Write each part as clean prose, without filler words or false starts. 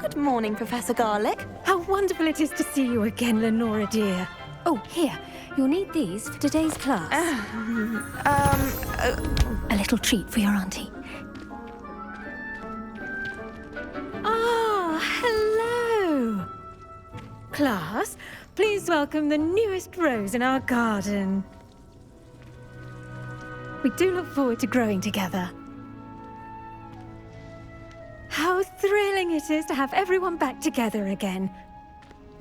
Good morning, Professor Garlick. How wonderful it is to see you again, Lenora dear. Oh, here. You'll need these for today's class. A little treat for your auntie. Ah, hello. Class, please welcome the newest rose in our garden. We do look forward to growing together. How thrilling it is to have everyone back together again.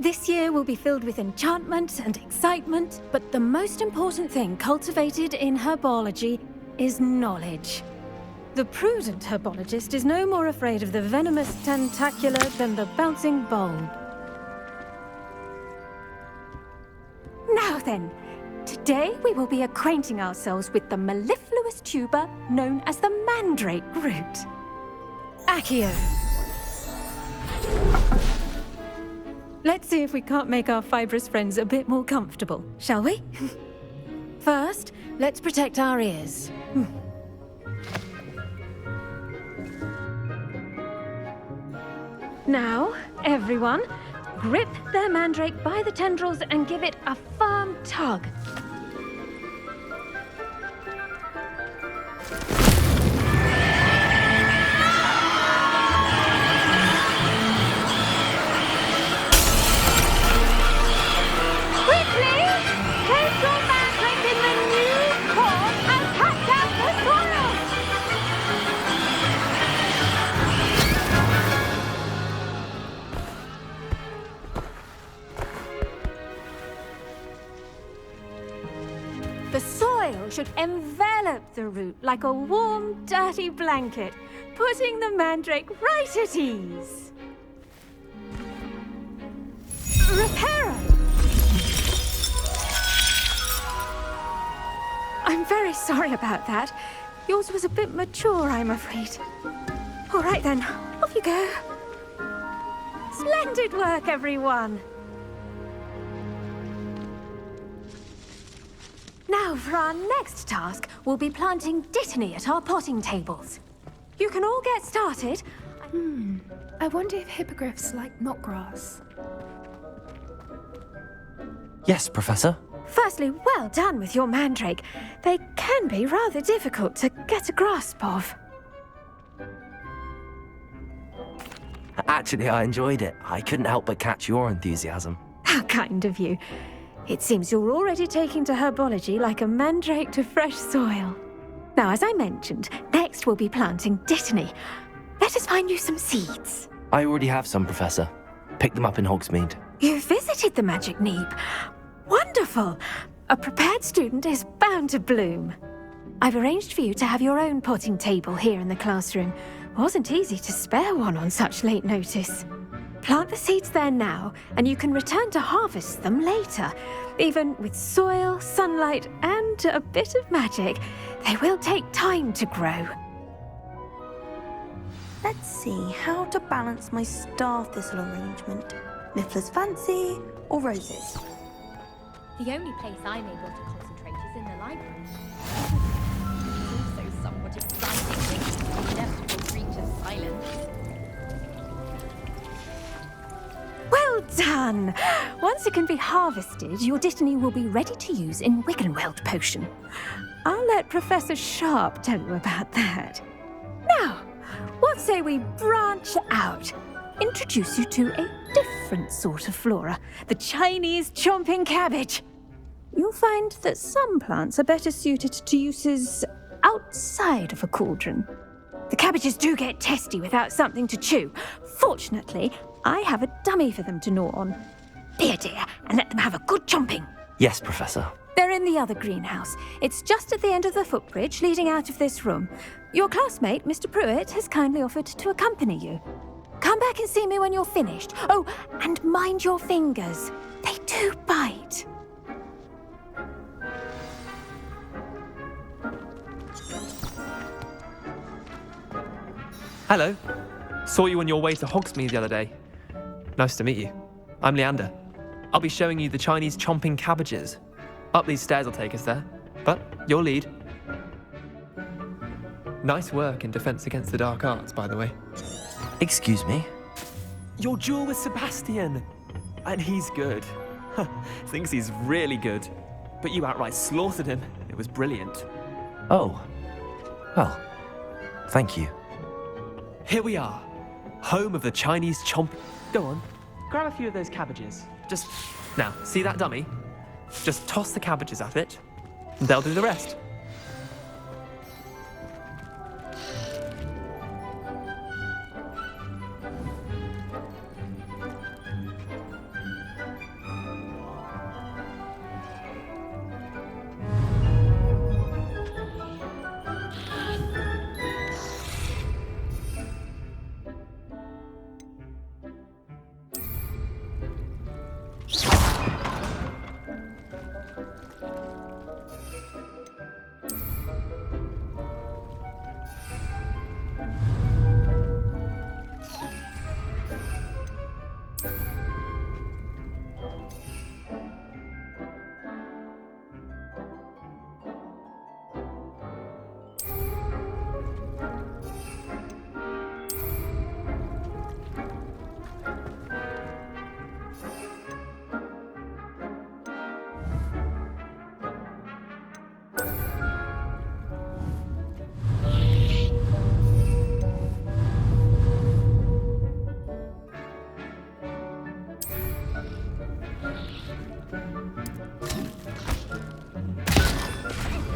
This year will be filled with enchantment and excitement, but the most important thing cultivated in herbology is knowledge. The prudent herbologist is no more afraid of the venomous tentacula than the bouncing bulb. Now then, today we will be acquainting ourselves with the mellifluous tuber known as the mandrake root. Accio. Let's see if we can't make our fibrous friends a bit more comfortable, shall we? First, let's protect our ears. Now, everyone, grip their mandrake by the tendrils and give it a firm tug. The soil should envelop the root like a warm, dirty blanket, putting the mandrake right at ease. Reparo! I'm very sorry about that. Yours was a bit mature, I'm afraid. All right then, off you go. Splendid work, everyone! Now, for our next task, we'll be planting dittany at our potting tables. You can all get started. I wonder if hippogriffs like knotgrass. Yes, Professor. Firstly, well done with your mandrake. They can be rather difficult to get a grasp of. Actually, I enjoyed it. I couldn't help but catch your enthusiasm. How kind of you. It seems you're already taking to herbology like a mandrake to fresh soil. Now, as I mentioned, next we'll be planting dittany. Let us find you some seeds. I already have some, Professor. Picked them up in Hogsmeade. You visited the Magic Neep. Wonderful! A prepared student is bound to bloom. I've arranged for you to have your own potting table here in the classroom. Wasn't easy to spare one on such late notice. Plant the seeds there now, and you can return to harvest them later. Even with soil, sunlight, and a bit of magic, they will take time to grow. Let's see how to balance my star thistle arrangement. Miffler's Fancy or roses? The only place I'm able to concentrate is in the library. It's also somewhat exciting to the inevitable breach of silence. Well done! Once it can be harvested, your dittany will be ready to use in Wiggenweld potion. I'll let Professor Sharp tell you about that. Now, what say we branch out? Introduce you to a different sort of flora, the Chinese chomping cabbage. You'll find that some plants are better suited to uses outside of a cauldron. The cabbages do get testy without something to chew. Fortunately, I have a dummy for them to gnaw on. Be a dear and let them have a good chomping. Yes, Professor. They're in the other greenhouse. It's just at the end of the footbridge leading out of this room. Your classmate, Mr. Pruitt, has kindly offered to accompany you. Come back and see me when you're finished. Oh, and mind your fingers. They do bite. Hello. Saw you on your way to Hogsmeade the other day. Nice to meet you. I'm Leander. I'll be showing you the Chinese chomping cabbages. Up these stairs will take us there, but your lead. Nice work in Defense Against the Dark Arts, by the way. Excuse me? Your duel with Sebastian. And he's good. Thinks he's really good. But you outright slaughtered him. It was brilliant. Oh. Well, thank you. Here we are. Home of the Chinese chomp. Go on. Grab a few of those cabbages. Just... Now, see that dummy? Just toss the cabbages at it. And they'll do the rest.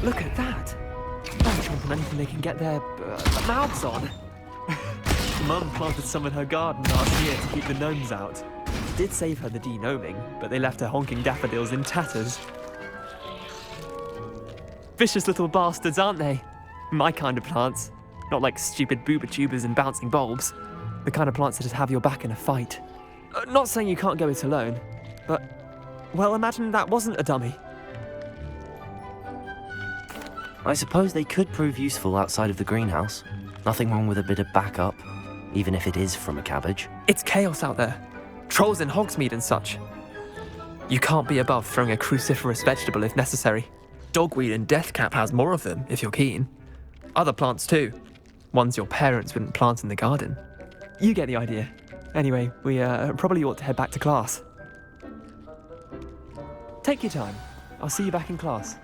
Look at that! They're chomping anything they can get their mouths on. Mum planted some in her garden last year to keep the gnomes out. It did save her the de-gnoming, but they left her honking daffodils in tatters. Vicious little bastards, aren't they? My kind of plants. Not like stupid booba tubers and bouncing bulbs. The kind of plants that just have your back in a fight. Not saying you can't go it alone, but... Well, imagine that wasn't a dummy. I suppose they could prove useful outside of the greenhouse. Nothing wrong with a bit of backup, even if it is from a cabbage. It's chaos out there. Trolls in Hogsmeade and such. You can't be above throwing a cruciferous vegetable if necessary. Dogweed and deathcap has more of them, if you're keen. Other plants too. Ones your parents wouldn't plant in the garden. You get the idea. Anyway, we probably ought to head back to class. Take your time. I'll see you back in class.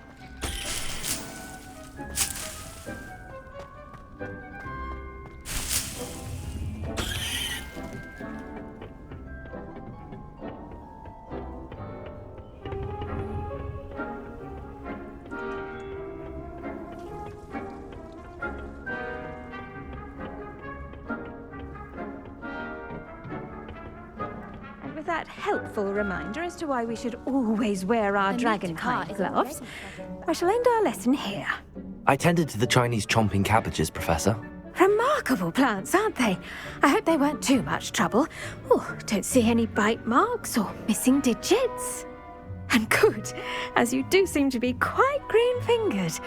With that helpful reminder as to why we should always wear our dragonhide gloves, I shall end our lesson here. I tended to the Chinese chomping cabbages, Professor. Remarkable plants, aren't they? I hope they weren't too much trouble. Oh, don't see any bite marks or missing digits. And good, as you do seem to be quite green-fingered.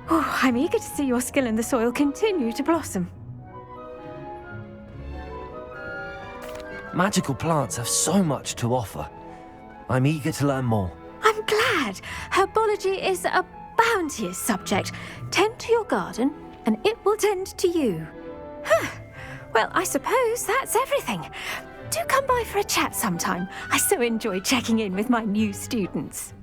Oh, I'm eager to see your skill in the soil continue to blossom. Magical plants have so much to offer. I'm eager to learn more. I'm glad. Herbology is a bounteous subject. Tend to your garden, and it will tend to you. Well, I suppose that's everything. Do come by for a chat sometime. I so enjoy checking in with my new students.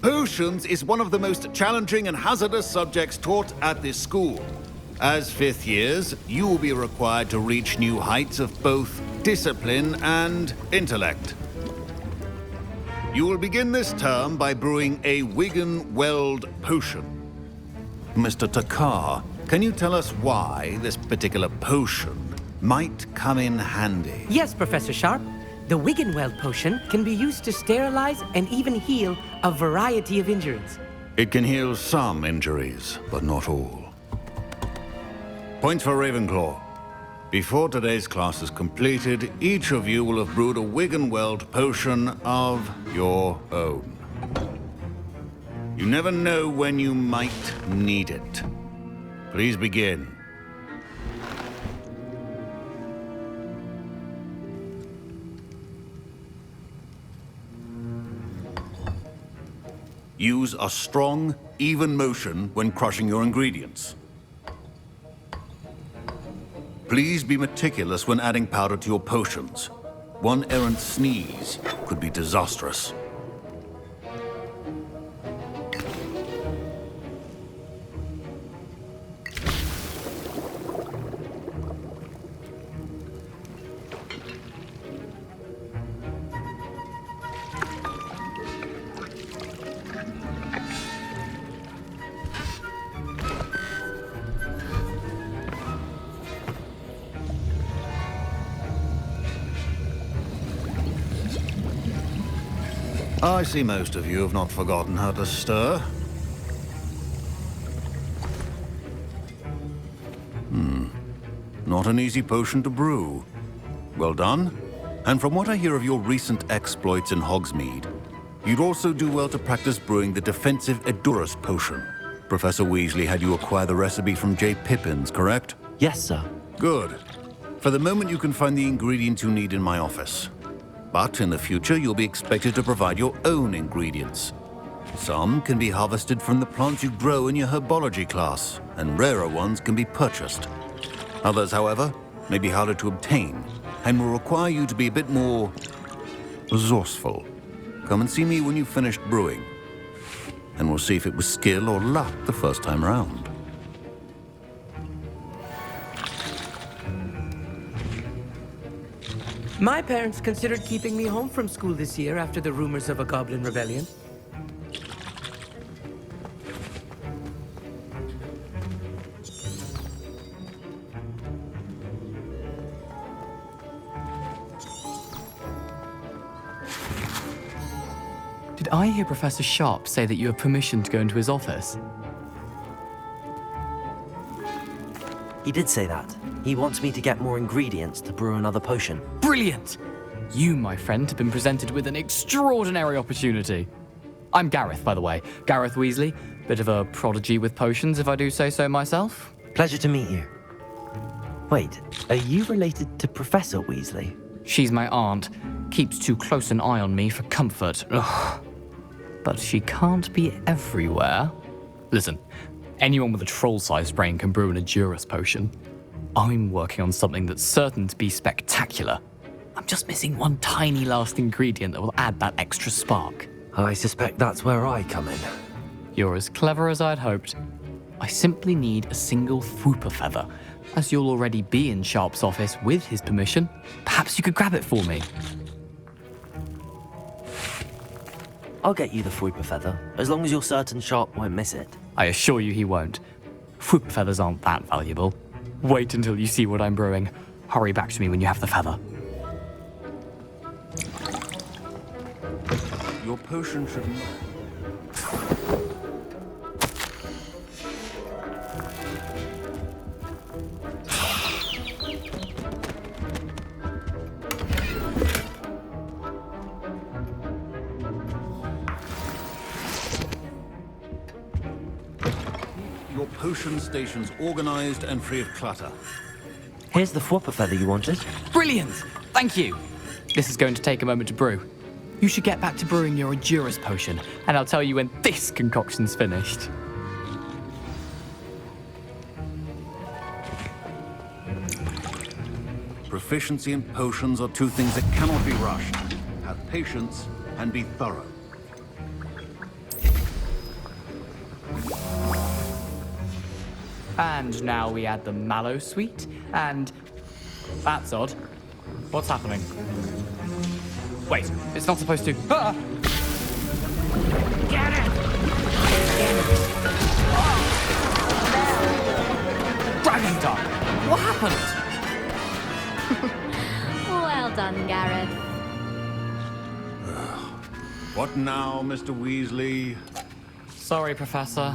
Potions is one of the most challenging and hazardous subjects taught at this school. As fifth years, you will be required to reach new heights of both discipline and intellect. You will begin this term by brewing a Wiggenweld potion. Mr. Takar, can you tell us why this particular potion might come in handy? Yes, Professor Sharp. The Wiggenweld potion can be used to sterilize and even heal a variety of injuries. It can heal some injuries, but not all. Points for Ravenclaw. Before today's class is completed, each of you will have brewed a Wiggenweld potion of your own. You never know when you might need it. Please begin. Use a strong, even motion when crushing your ingredients. Please be meticulous when adding powder to your potions. One errant sneeze could be disastrous. I see most of you have not forgotten how to stir. Not an easy potion to brew. Well done. And from what I hear of your recent exploits in Hogsmeade, you'd also do well to practice brewing the defensive Edurus potion. Professor Weasley had you acquire the recipe from J. Pippin's, correct? Yes, sir. Good. For the moment, you can find the ingredients you need in my office. But in the future, you'll be expected to provide your own ingredients. Some can be harvested from the plants you grow in your herbology class, and rarer ones can be purchased. Others, however, may be harder to obtain, and will require you to be a bit more resourceful. Come and see me when you've finished brewing, and we'll see if it was skill or luck the first time round. My parents considered keeping me home from school this year after the rumors of a goblin rebellion. Did I hear Professor Sharp say that you have permission to go into his office? He did say that. He wants me to get more ingredients to brew another potion. Brilliant! You, my friend, have been presented with an extraordinary opportunity. I'm Gareth, by the way. Gareth Weasley. Bit of a prodigy with potions, if I do say so myself. Pleasure to meet you. Wait, are you related to Professor Weasley? She's my aunt. Keeps too close an eye on me for comfort. Ugh. But she can't be everywhere. Listen, anyone with a troll-sized brain can brew an Edurus potion. I'm working on something that's certain to be spectacular. I'm just missing one tiny last ingredient that will add that extra spark. I suspect that's where I come in. You're as clever as I'd hoped. I simply need a single Fwooper feather. As you'll already be in Sharp's office with his permission, perhaps you could grab it for me. I'll get you the Fwooper feather, as long as you're certain Sharp won't miss it. I assure you he won't. Fwooper feathers aren't that valuable. Wait until you see what I'm brewing. Hurry back to me when you have the feather. Your potion should not... Your potion station's organized and free of clutter. Here's the Fwooper feather you wanted. Brilliant! Thank you! This is going to take a moment to brew. You should get back to brewing your Edurus potion, and I'll tell you when this concoction's finished. Proficiency in potions are two things that cannot be rushed. Have patience and be thorough. And now we add the mallow sweet, and... That's odd. What's happening? Wait, it's not supposed to... Ah! Get it! Dragon Duck! What happened? Well done, Gareth. What now, Mr. Weasley? Sorry, Professor.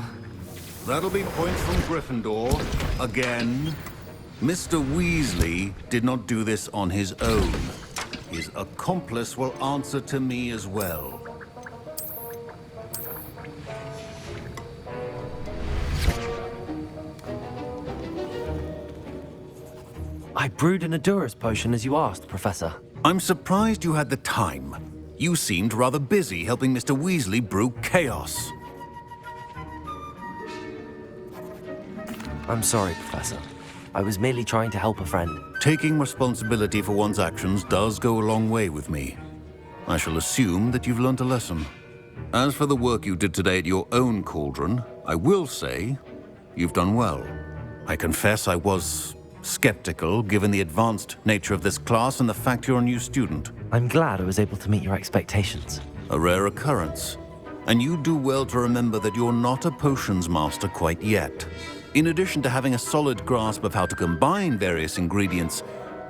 That'll be points from Gryffindor. Again. Mr. Weasley did not do this on his own. His accomplice will answer to me as well. I brewed an Edurus potion as you asked, Professor. I'm surprised you had the time. You seemed rather busy helping Mr. Weasley brew chaos. I'm sorry, Professor. I was merely trying to help a friend. Taking responsibility for one's actions does go a long way with me. I shall assume that you've learnt a lesson. As for the work you did today at your own cauldron, I will say you've done well. I confess I was skeptical, given the advanced nature of this class and the fact you're a new student. I'm glad I was able to meet your expectations. A rare occurrence. And you do well to remember that you're not a potions master quite yet. In addition to having a solid grasp of how to combine various ingredients,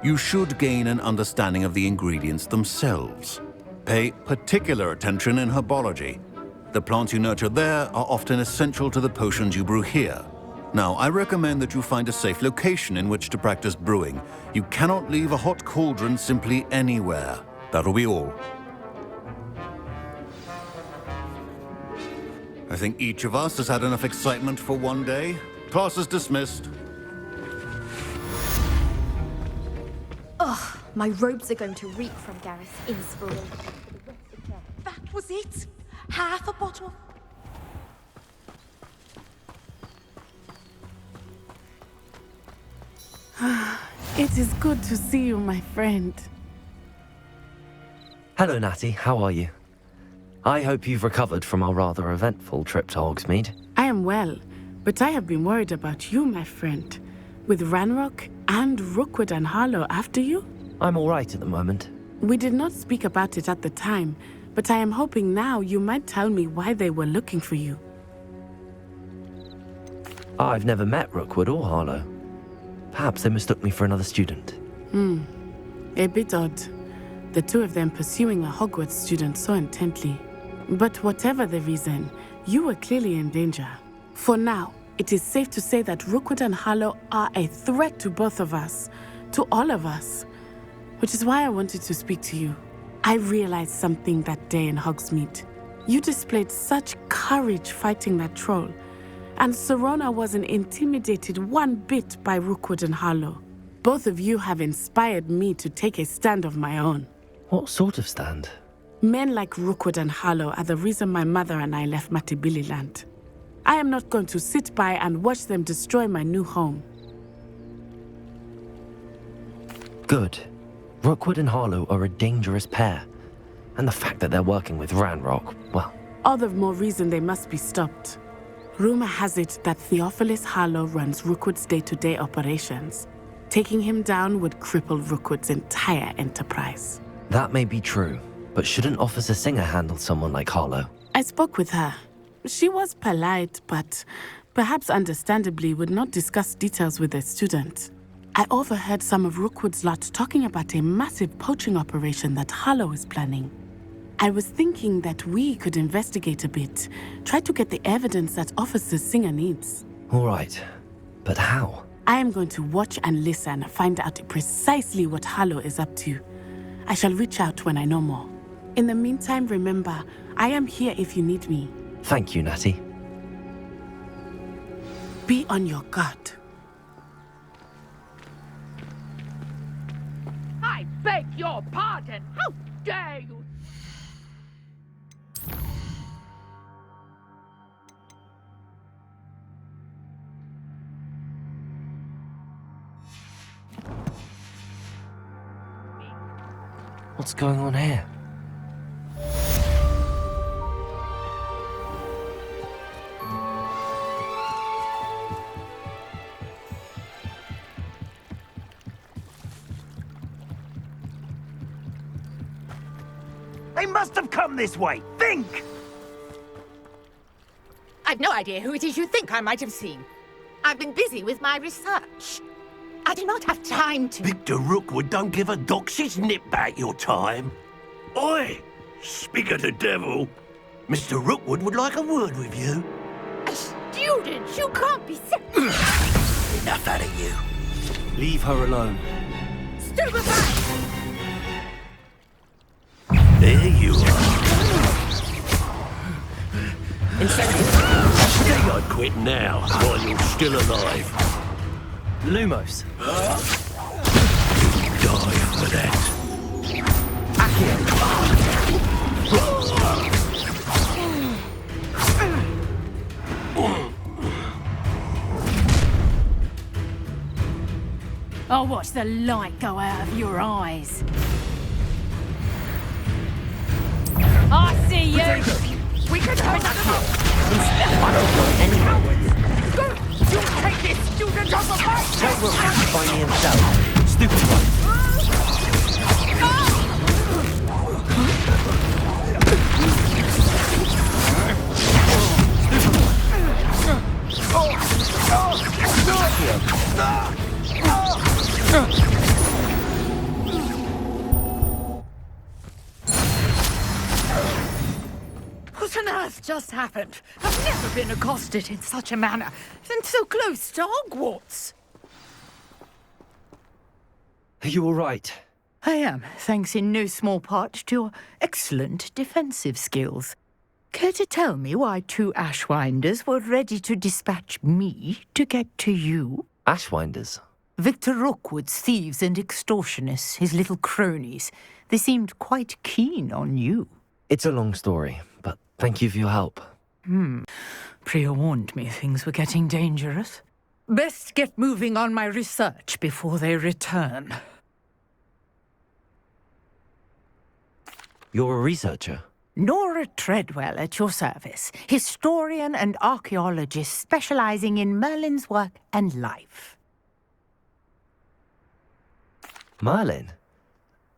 you should gain an understanding of the ingredients themselves. Pay particular attention in herbology. The plants you nurture there are often essential to the potions you brew here. Now, I recommend that you find a safe location in which to practice brewing. You cannot leave a hot cauldron simply anywhere. That'll be all. I think each of us has had enough excitement for one day. Class is dismissed. Ugh, my robes are going to reek from Gareth's inspiration. That was it? Half a bottle of... It is good to see you, my friend. Hello, Natty. How are you? I hope you've recovered from our rather eventful trip to Hogsmeade. I am well, but I have been worried about you, my friend. With Ranrock and Rookwood and Harlow after you? I'm all right at the moment. We did not speak about it at the time, but I am hoping now you might tell me why they were looking for you. I've never met Rookwood or Harlow. Perhaps they mistook me for another student. A bit odd. The two of them pursuing a Hogwarts student so intently. But whatever the reason, you were clearly in danger. For now, it is safe to say that Rookwood and Harlow are a threat to both of us, to all of us. Which is why I wanted to speak to you. I realized something that day in Hogsmeade. You displayed such courage fighting that troll, and Serona wasn't intimidated one bit by Rookwood and Harlow. Both of you have inspired me to take a stand of my own. What sort of stand? Men like Rookwood and Harlow are the reason my mother and I left Matibili-land. I am not going to sit by and watch them destroy my new home. Good. Rookwood and Harlow are a dangerous pair. And the fact that they're working with Ranrock, well... All the more reason they must be stopped. Rumor has it that Theophilus Harlow runs Rookwood's day-to-day operations. Taking him down would cripple Rookwood's entire enterprise. That may be true, but shouldn't Officer Singer handle someone like Harlow? I spoke with her. She was polite, but perhaps understandably would not discuss details with a student. I overheard some of Rookwood's lot talking about a massive poaching operation that Harlow is planning. I was thinking that we could investigate a bit, try to get the evidence that Officer Singer needs. All right, but how? I am going to watch and listen, find out precisely what Harlow is up to. I shall reach out when I know more. In the meantime, remember, I am here if you need me. Thank you, Natty. Be on your guard. I beg your pardon! How dare you! What's going on here? They must have come this way. Think! I've no idea who it is you think I might have seen. I've been busy with my research. I do not have time to... Victor Rookwood don't give a doxy's nip back your time. Oi! Speak of the devil. Mr. Rookwood would like a word with you. A student? You can't be... Enough out of you. Leave her alone. Stupefy! There you are. Think I'd quit now, while you're still alive. Lumos. Die for that. I'll watch the light go out of your eyes. I see you! We can hurt them! Go! You take this student off of my Tell Will to find me himself. Stupid one. What on earth just happened? I've never been accosted in such a manner, and so close to Hogwarts. Are you all right? I am, thanks in no small part to your excellent defensive skills. Care to tell me why 2 Ashwinders were ready to dispatch me to get to you? Ashwinders? Victor Rookwood's thieves and extortionists, his little cronies. They seemed quite keen on you. It's a long story, but thank you for your help. Priya warned me things were getting dangerous. Best get moving on my research before they return. You're a researcher? Nora Treadwell at your service, historian and archaeologist specializing in Merlin's work and life. Merlin?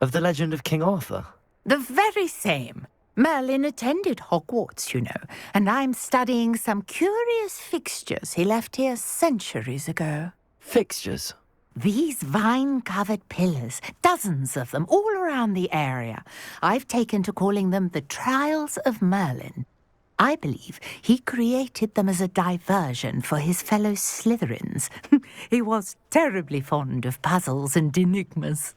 Of the legend of King Arthur? The very same. Merlin attended Hogwarts, you know, and I'm studying some curious fixtures he left here centuries ago. Fixtures? These vine-covered pillars, dozens of them, all around the area. I've taken to calling them the Trials of Merlin. I believe he created them as a diversion for his fellow Slytherins. He was terribly fond of puzzles and enigmas.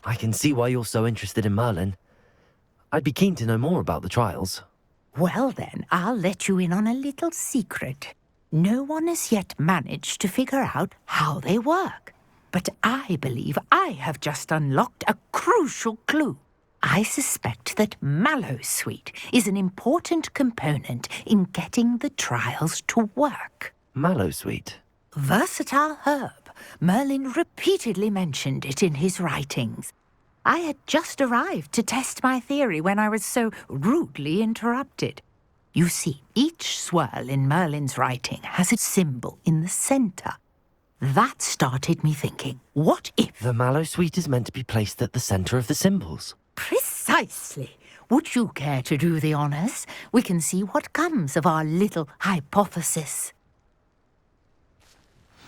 I can see why you're so interested in Merlin. I'd be keen to know more about the trials. Well then, I'll let you in on a little secret. No one has yet managed to figure out how they work. But I believe I have just unlocked a crucial clue. I suspect that Mallowsweet is an important component in getting the trials to work. Mallowsweet? Versatile herb. Merlin repeatedly mentioned it in his writings. I had just arrived to test my theory when I was so rudely interrupted. You see, each swirl in Merlin's writing has a symbol in the centre. That started me thinking, what if... The Mallowsweet is meant to be placed at the centre of the symbols. Precisely. Would you care to do the honours? We can see what comes of our little hypothesis.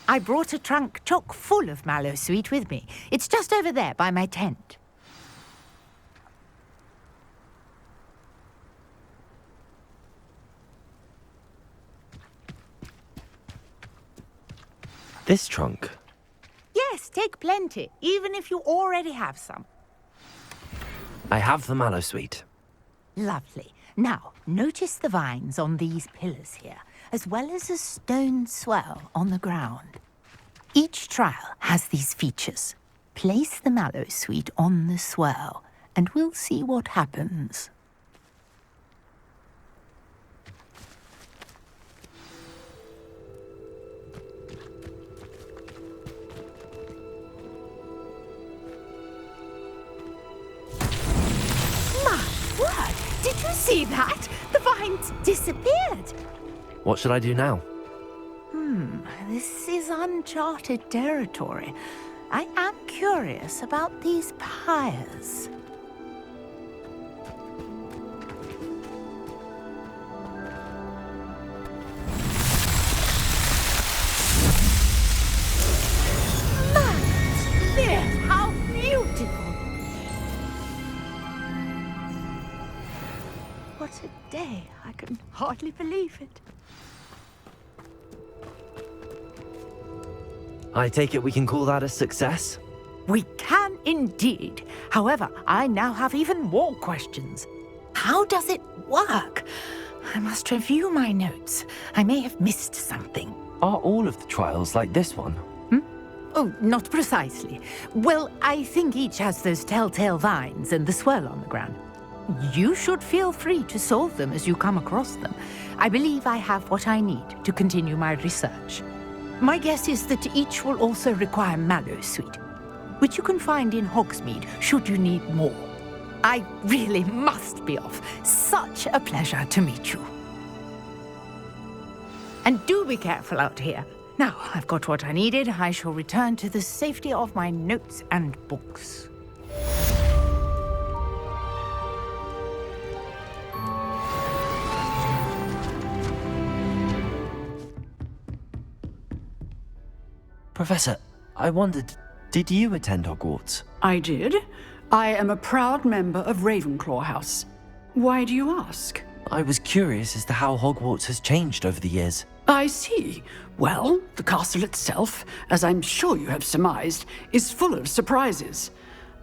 I brought a trunk chock full of Mallowsweet with me. It's just over there by my tent. This trunk? Yes, take plenty, even if you already have some. I have the Mallowsweet. Lovely. Now, notice the vines on these pillars here, as well as a stone swell on the ground. Each trial has these features. Place the Mallowsweet on the swell, and we'll see what happens. Did you see that? The vines disappeared. What should I do now? This is uncharted territory. I am curious about these pyres. There, how beautiful! What a day. I can hardly believe it. I take it we can call that a success? We can indeed. However, I now have even more questions. How does it work? I must review my notes. I may have missed something. Are all of the trials like this one? Oh, not precisely. Well, I think each has those telltale vines and the swirl on the ground. You should feel free to solve them as you come across them. I believe I have what I need to continue my research. My guess is that each will also require mallow sweet, which you can find in Hogsmeade should you need more. I really must be off. Such a pleasure to meet you. And do be careful out here. Now, I've got what I needed. I shall return to the safety of my notes and books. Professor, I wondered, did you attend Hogwarts? I did. I am a proud member of Ravenclaw House. Why do you ask? I was curious as to how Hogwarts has changed over the years. I see. Well, the castle itself, as I'm sure you have surmised, is full of surprises.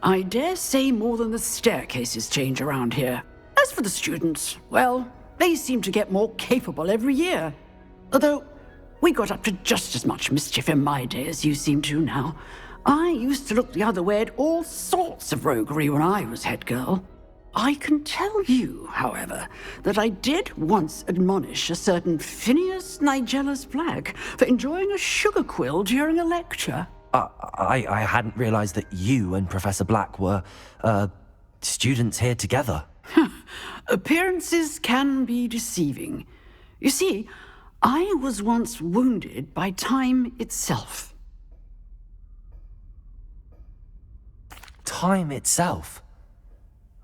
I dare say more than the staircases change around here. As for the students, well, they seem to get more capable every year. Although, we got up to just as much mischief in my day as you seem to now. I used to look the other way at all sorts of roguery when I was head girl. I can tell you, however, that I did once admonish a certain Phineas Nigellus Black for enjoying a sugar quill during a lecture. I hadn't realized that you and Professor Black were, students here together. Appearances can be deceiving. You see, I was once wounded by time itself. Time itself?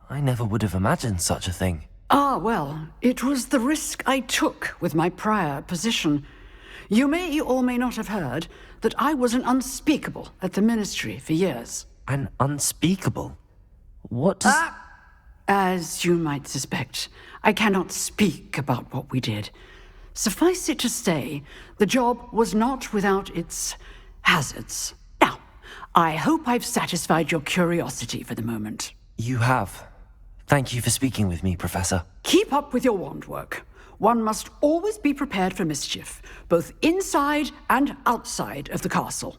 I never would have imagined such a thing. Ah, well, it was the risk I took with my prior position. You may or may not have heard that I was an unspeakable at the Ministry for years. An unspeakable? What does... As you might suspect, I cannot speak about what we did. Suffice it to say, the job was not without its hazards. Now, I hope I've satisfied your curiosity for the moment. You have. Thank you for speaking with me, Professor. Keep up with your wand work. One must always be prepared for mischief, both inside and outside of the castle.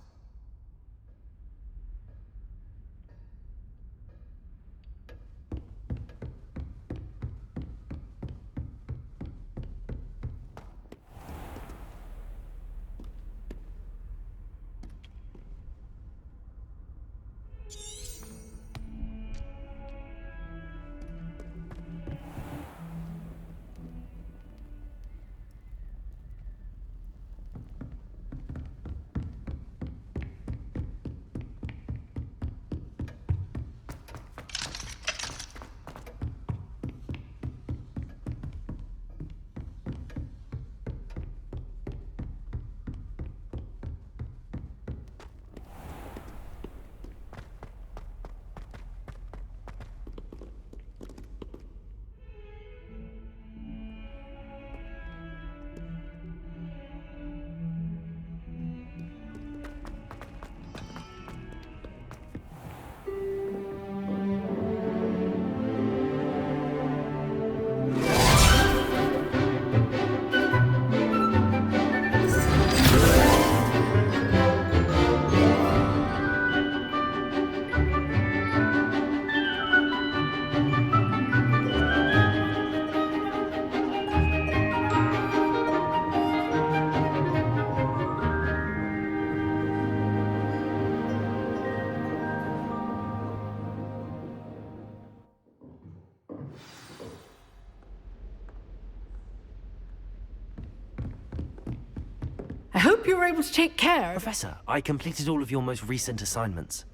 I hope you were able to take care. Professor, I completed all of your most recent assignments.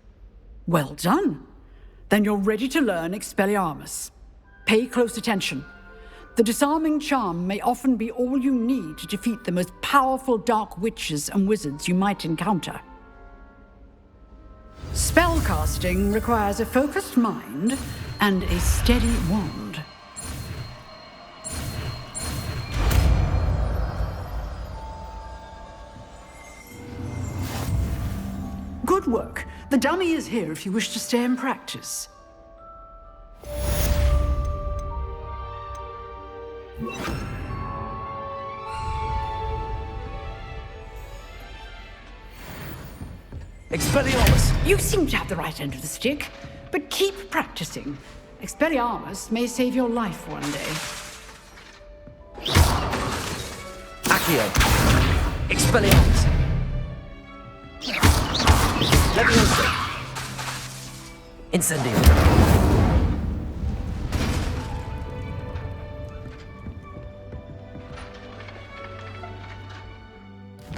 Well done. Then you're ready to learn Expelliarmus. Pay close attention. The disarming charm may often be all you need to defeat the most powerful dark witches and wizards you might encounter. Spellcasting requires a focused mind and a steady wand. Good work. The dummy is here if you wish to stay and practice. Expelliarmus! You seem to have the right end of the stick, but keep practicing. Expelliarmus may save your life one day. Accio. Expelliarmus. Leviosa. Incendio.